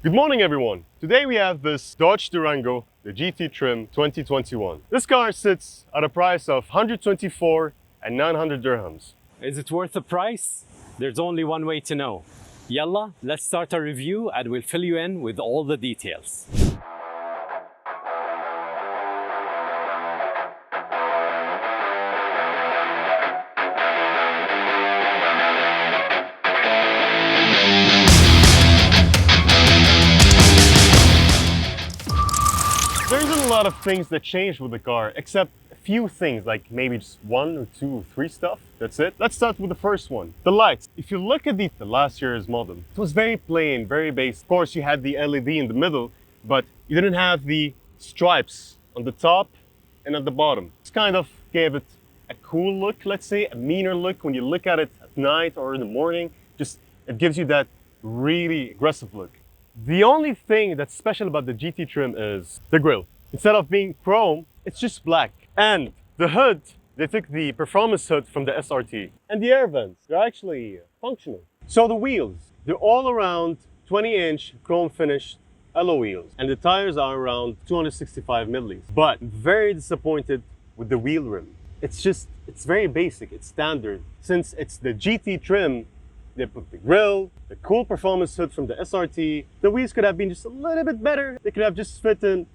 Good morning everyone! Today we have this Dodge Durango, the GT trim 2021. This car sits at a price of 124 and 900 dirhams. Is it worth the price? There's only one way to know. Yalla, let's start our review and we'll fill you in with all the details. There isn't a lot of things that changed with the car, except a few things, like maybe just one or two or three stuff. That's it. Let's start with the first one, the lights. If you look at the last year's model, it was very plain, very basic. Of course, you had the LED in the middle, but you didn't have the stripes on the top and at the bottom. This kind of gave it a cool look, let's say, a meaner look when you look at it at night or in the morning. Just, it gives you that really aggressive look. The only thing that's special about the GT trim is the grille. Instead of being chrome, it's just black. And the hood, they took the performance hood from the SRT. And the air vents, they're actually functional. So the wheels, they're all around 20-inch chrome finished alloy wheels. And the tires are around 265 millis. But very disappointed with the wheel rim. It's very basic, it's standard. Since it's the GT trim, they put the grille, the cool performance hood from the SRT. The wheels could have been just a little bit better. They could have just fit in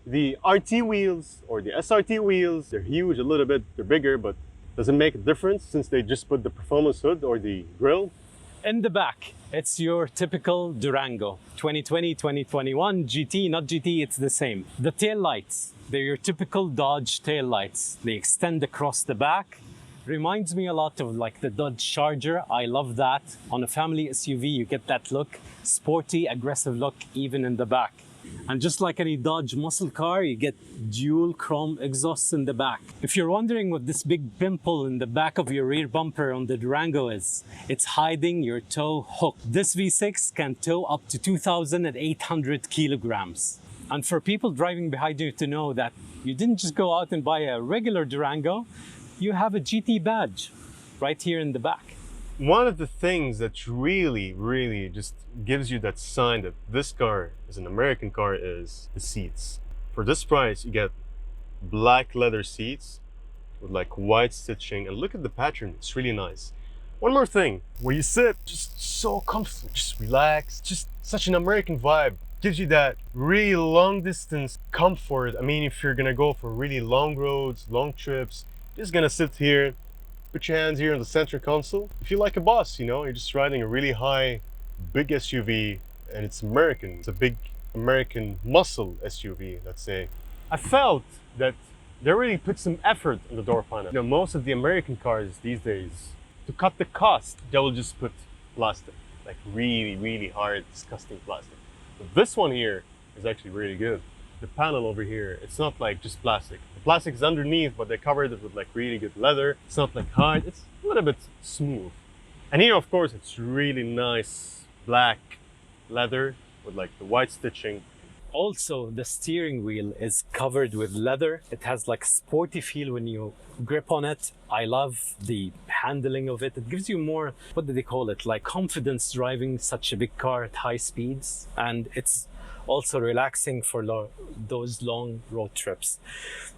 the RT wheels or the SRT wheels. They're huge a little bit, they're bigger, but doesn't make a difference since they just put the performance hood or the grille. In the back, it's your typical Durango. 2020, 2021, GT, not GT, it's the same. The tail lights, they're your typical Dodge tail lights. They extend across the back. Reminds me a lot of like the Dodge Charger. I love that. On a family SUV, you get that look, sporty, aggressive look, even in the back. And just like any Dodge muscle car, you get dual chrome exhausts in the back. If you're wondering what this big pimple in the back of your rear bumper on the Durango is, it's hiding your tow hook. This V6 can tow up to 2,800 kilograms. And for people driving behind you to know that you didn't just go out and buy a regular Durango, you have a GT badge right here in the back. One of the things that really just gives you that sign that this car is an American car is the seats. For this price, you get black leather seats with like white stitching, and look at the pattern, it's really nice. One more thing, where you sit, just so comfortable, just relax, just such an American vibe. Gives you that really long distance comfort. I mean, if you're gonna go for really long roads, long trips, just gonna sit here, put your hands here on the center console. If you're like a boss, you know, you're just riding a really high, big SUV, and it's American. It's a big American muscle SUV, let's say. I felt that they really put some effort in the door panel. You know, most of the American cars these days, to cut the cost, they will just put plastic, like really hard, disgusting plastic. But this one here is actually really good. The panel over here, it's not like just plastic. The plastic is underneath, but they covered it with like really good leather. It's not like hard, it's a little bit smooth. And here, of course, it's really nice black leather with like the white stitching. Also, the steering wheel is covered with leather. It has like sporty feel when you grip on it. I love the handling of it. It gives you more, what do they call it? Like confidence driving such a big car at high speeds. And it's also relaxing for those long road trips.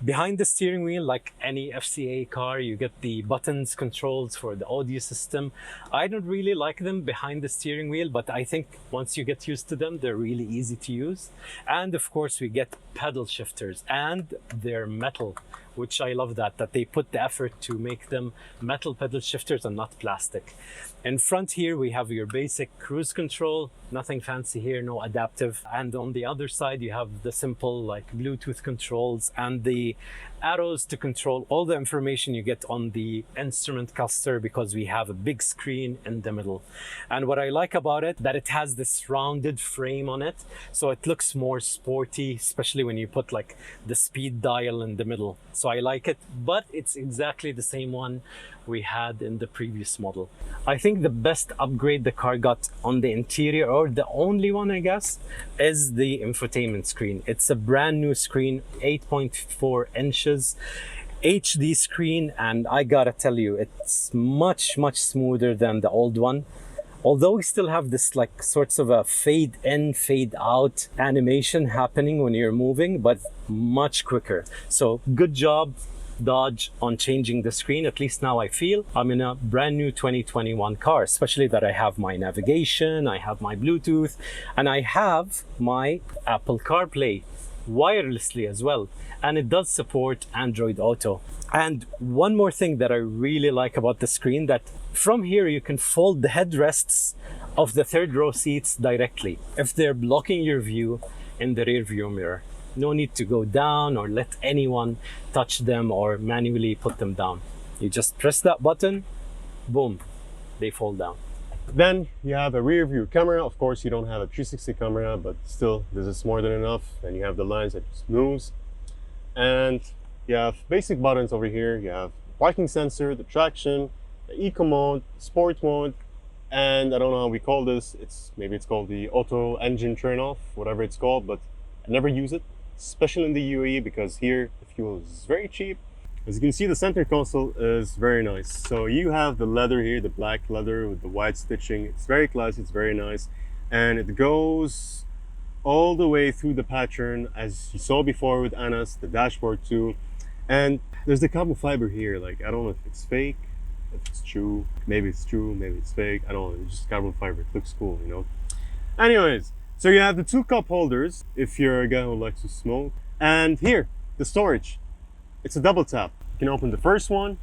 Behind the steering wheel, like any FCA car, you get the buttons controls for the audio system. I don't really like them behind the steering wheel, but I think once you get used to them, they're really easy to use. And of course, we get pedal shifters, and they're metal, which I love that they put the effort to make them metal pedal shifters and not plastic. In front here, we have your basic cruise control, nothing fancy here, no adaptive. And on the other side, you have the simple like Bluetooth controls and the arrows to control all the information you get on the instrument cluster, because we have a big screen in the middle. And what I like about it, that it has this rounded frame on it, so it looks more sporty, especially when you put like the speed dial in the middle. So I like it, but it's exactly the same one we had in the previous model. I think the best upgrade the car got on the interior, or the only one I guess, is the infotainment screen. It's a brand new screen, 8.4 inches, HD screen, and I gotta tell you, it's much smoother than the old one. Although we still have this like sorts of a fade in, fade out animation happening when you're moving, but much quicker. So good job, Dodge, on changing the screen. At least now I feel I'm in a brand new 2021 car, especially that I have my navigation, I have my Bluetooth, and I have my Apple CarPlay wirelessly as well. And it does support Android Auto. And one more thing that I really like about the screen, that from here you can fold the headrests of the third row seats directly if they're blocking your view in the rear view mirror. No need to go down or let anyone touch them or manually put them down. You just press that button, boom, they fold down. Then you have a rear view camera. Of course, you don't have a 360 camera, but still, this is more than enough. And you have the lens that just moves. And you have basic buttons over here. You have parking sensor, the traction, the eco mode, sport mode, and I don't know how we call this. Maybe it's called the auto engine turn off, whatever it's called, but I never use it, especially in the UAE, because here the fuel is very cheap. As you can see, the center console is very nice. So you have the leather here, the black leather with the white stitching. It's very classy, it's very nice. And it goes all the way through the pattern, as you saw before with Anas, the dashboard too. And there's the carbon fiber here. Like, I don't know if it's fake, if it's true. Maybe it's true, maybe it's fake. I don't know, it's just carbon fiber. It looks cool, you know? Anyways, so you have the two cup holders if you're a guy who likes to smoke. And here, the storage. It's a double tap. You can open the first one.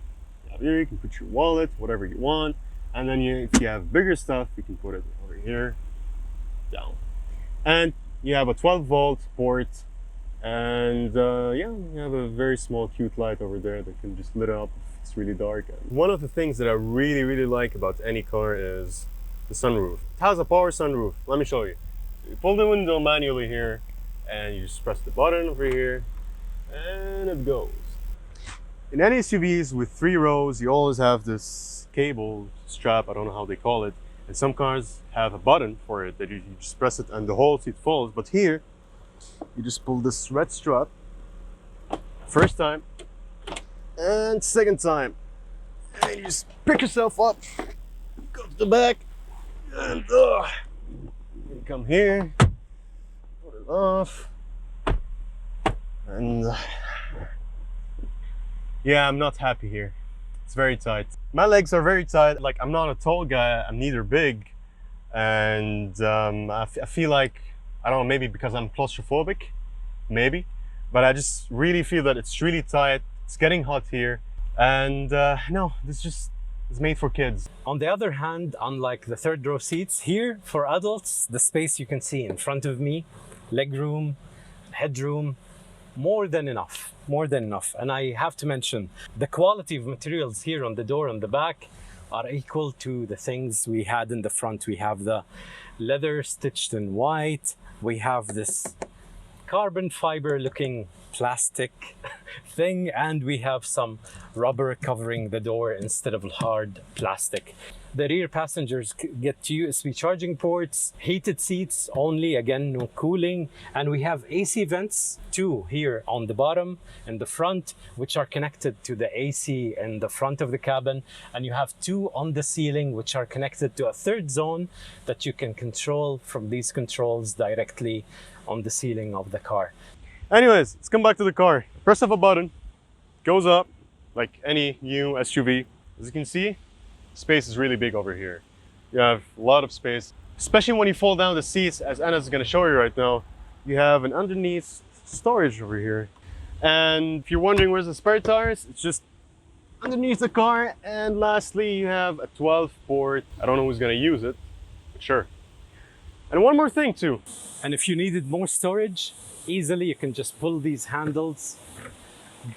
Here you can put your wallet, whatever you want. And then if you have bigger stuff, you can put it over here, down. And you have a 12-volt port. And yeah, you have a very small, cute light over there that can just lit up if it's really dark. One of the things that I really, really like about any car is the sunroof. It has a power sunroof. Let me show you. You pull the window manually here, and you just press the button over here, and it goes. In any SUVs with 3 rows, you always have this cable strap, I don't know how they call it, and some cars have a button for it that you just press it and the whole seat folds. But here, you just pull this red strap, first time, and second time, and you just pick yourself up, go to the back, and you come here, put it off, and yeah, I'm not happy here. It's very tight. My legs are very tight. Like, I'm not a tall guy, I'm neither big, and I feel like, I don't know, maybe because I'm claustrophobic, maybe, but I just really feel that it's really tight. It's getting hot here, and no, this just is made for kids. On the other hand, unlike the third row seats, here for adults, the space you can see in front of me, legroom, headroom, more than enough, more than enough. And I have to mention, the quality of materials here on the door and the back are equal to the things we had in the front. We have the leather stitched in white. We have this carbon fiber looking plastic thing, and we have some rubber covering the door instead of hard plastic. The rear passengers get USB charging ports, heated seats only, again, no cooling, and we have AC vents, 2 here on the bottom and the front, which are connected to the AC in the front of the cabin, and you have 2 on the ceiling, which are connected to a third zone that you can control from these controls directly on the ceiling of the car. Anyways, let's come back to the car. Press of a button, goes up like any new SUV. As you can see, space is really big over here. You have a lot of space, especially when you fold down the seats, as Anna's is going to show you right now. You have an underneath storage over here. And if you're wondering where's the spare tires, it's just underneath the car. And lastly, you have a 12-port. I don't know who's going to use it, but sure. And one more thing too. And if you needed more storage, easily you can just pull these handles,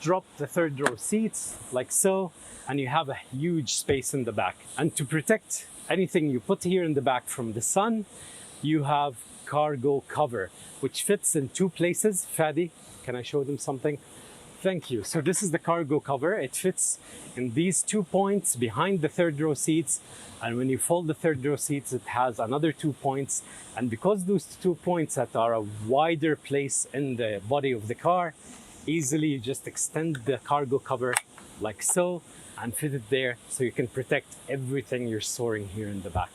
drop the third row seats like so, and you have a huge space in the back. And to protect anything you put here in the back from the sun, you have cargo cover, which fits in 2 places. Fadi, can I show them something? Thank you. So this is the cargo cover. It fits in these 2 points behind the third row seats. And when you fold the third row seats, it has another 2 points. And because those 2 points that are a wider place in the body of the car, easily you just extend the cargo cover like so and fit it there, so you can protect everything you're storing here in the back.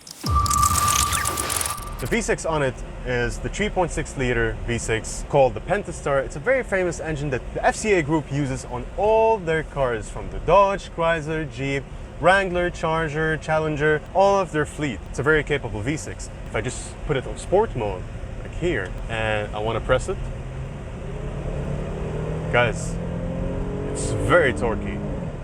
The V6 on it is the 3.6 liter V6 called the Pentastar. It's a very famous engine that the FCA group uses on all their cars, from the Dodge, Chrysler, Jeep, Wrangler, Charger, Challenger, all of their fleet. It's a very capable V6. If I just put it on sport mode, like here, and I want to press it, guys, it's very torquey.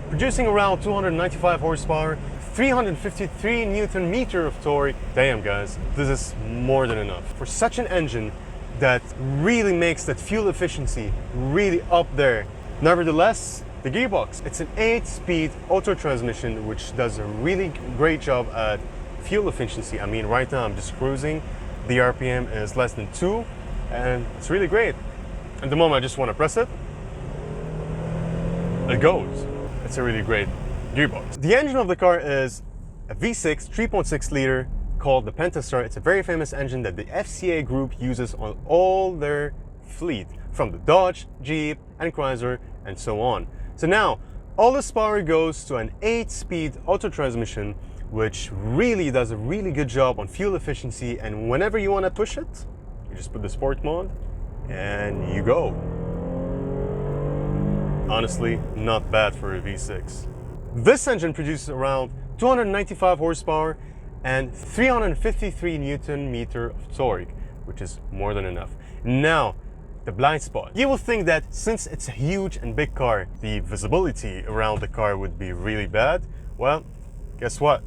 Producing around 295 horsepower, 353 Newton meter of torque. Damn guys, this is more than enough. For such an engine that really makes that fuel efficiency really up there. Nevertheless, the gearbox, it's an 8-speed auto transmission which does a really great job at fuel efficiency. I mean, right now I'm just cruising, the RPM is less than 2 and it's really great. At the moment I just want to press it, it goes. It's a really great gearbox. The engine of the car is a V6 3.6 liter called the Pentastar. It's a very famous engine that the FCA group uses on all their fleet, from the Dodge, Jeep and Chrysler and so on. So now all this power goes to an 8-speed auto transmission which really does a really good job on fuel efficiency, and whenever you want to push it, you just put the sport mode and you go. Honestly, not bad for a V6. This engine produces around 295 horsepower and 353 Newton meter of torque, which is more than enough. Now, the blind spot. You will think that since it's a huge and big car, the visibility around the car would be really bad. Well, guess what?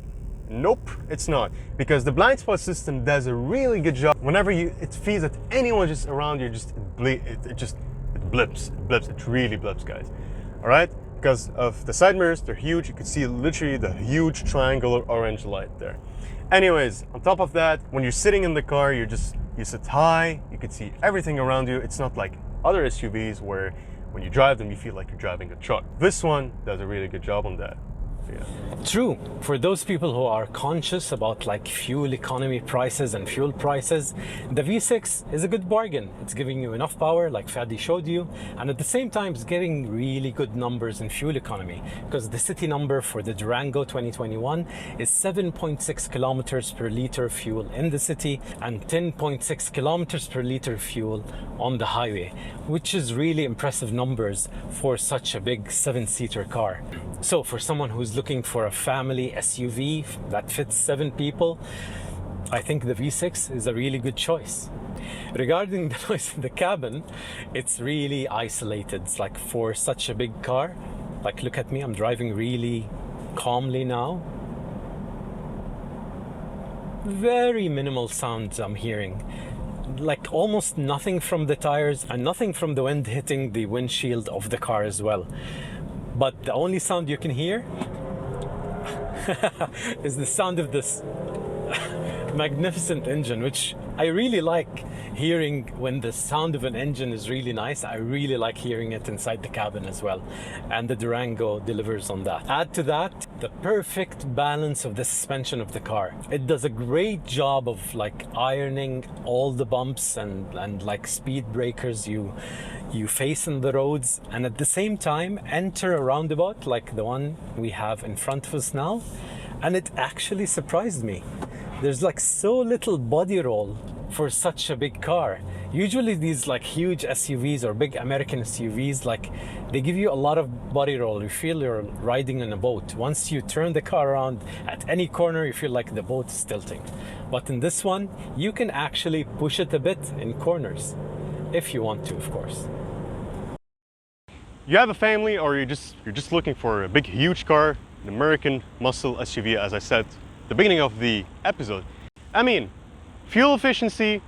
Nope, it's not. Because the blind spot system does a really good job. Whenever it feels that anyone just around you, it blips, it really blips, guys. All right, because of the side mirrors, they're huge. You can see literally the huge triangular orange light there. Anyways, on top of that, when you're sitting in the car, you sit high, you can see everything around you. It's not like other SUVs where when you drive them, you feel like you're driving a truck. This one does a really good job on that. Yeah. True. For those people who are conscious about like fuel economy prices and fuel prices, the V6 is a good bargain. It's giving you enough power like Fadi showed you, and at the same time it's getting really good numbers in fuel economy, because the city number for the Durango 2021 is 7.6 kilometers per liter fuel in the city and 10.6 kilometers per liter fuel on the highway, which is really impressive numbers for such a big 7-seater car. So for someone who's looking for a family SUV that fits 7 people, I think the V6 is a really good choice. Regarding the noise in the cabin, it's really isolated. It's like for such a big car, like look at me, I'm driving really calmly now. Very minimal sounds I'm hearing. Like almost nothing from the tires and nothing from the wind hitting the windshield of the car as well. But the only sound you can hear is the sound of this magnificent engine, which I really like hearing. When the sound of an engine is really nice, I really like hearing it inside the cabin as well. And the Durango delivers on that. Add to that the perfect balance of the suspension of the car. It does a great job of like ironing all the bumps and like speed breakers you face in the roads, and at the same time enter a roundabout like the one we have in front of us now, and it actually surprised me. There's like so little body roll for such a big car. Usually these like huge SUVs or big American SUVs, like they give you a lot of body roll. You feel you're riding on a boat. Once you turn the car around at any corner, you feel like the boat is tilting. But in this one, you can actually push it a bit in corners, if you want to, of course. You have a family, or you're just looking for a big, huge car, an American muscle SUV, as I said at the beginning of the episode. I mean, fuel efficiency,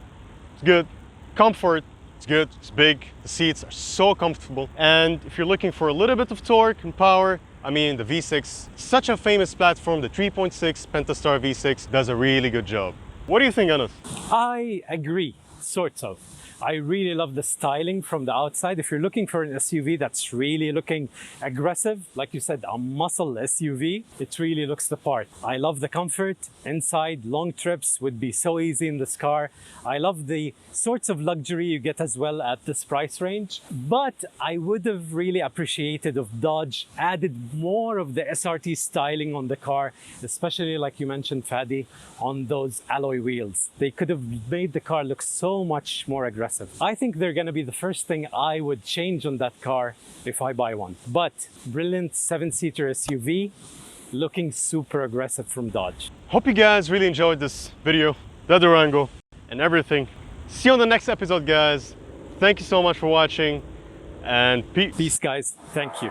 it's good. Comfort, it's good. It's big. The seats are so comfortable. And if you're looking for a little bit of torque and power, I mean, the V6, such a famous platform, the 3.6 Pentastar V6 does a really good job. What do you think, Anas? I agree. Sort of. I really love the styling from the outside. If you're looking for an SUV that's really looking aggressive, like you said, a muscle SUV, it really looks the part. I love the comfort inside. Long trips would be so easy in this car. I love the sorts of luxury you get as well at this price range. But I would have really appreciated if Dodge added more of the SRT styling on the car, especially like you mentioned, Fadi, on those alloy wheels. They could have made the car look so much more aggressive. I think they're going to be the first thing I would change on that car if I buy one. But brilliant 7-seater SUV, looking super aggressive from Dodge. Hope you guys really enjoyed this video, the Durango and everything. See you on the next episode, guys. Thank you so much for watching, and peace. Peace, guys. Thank you.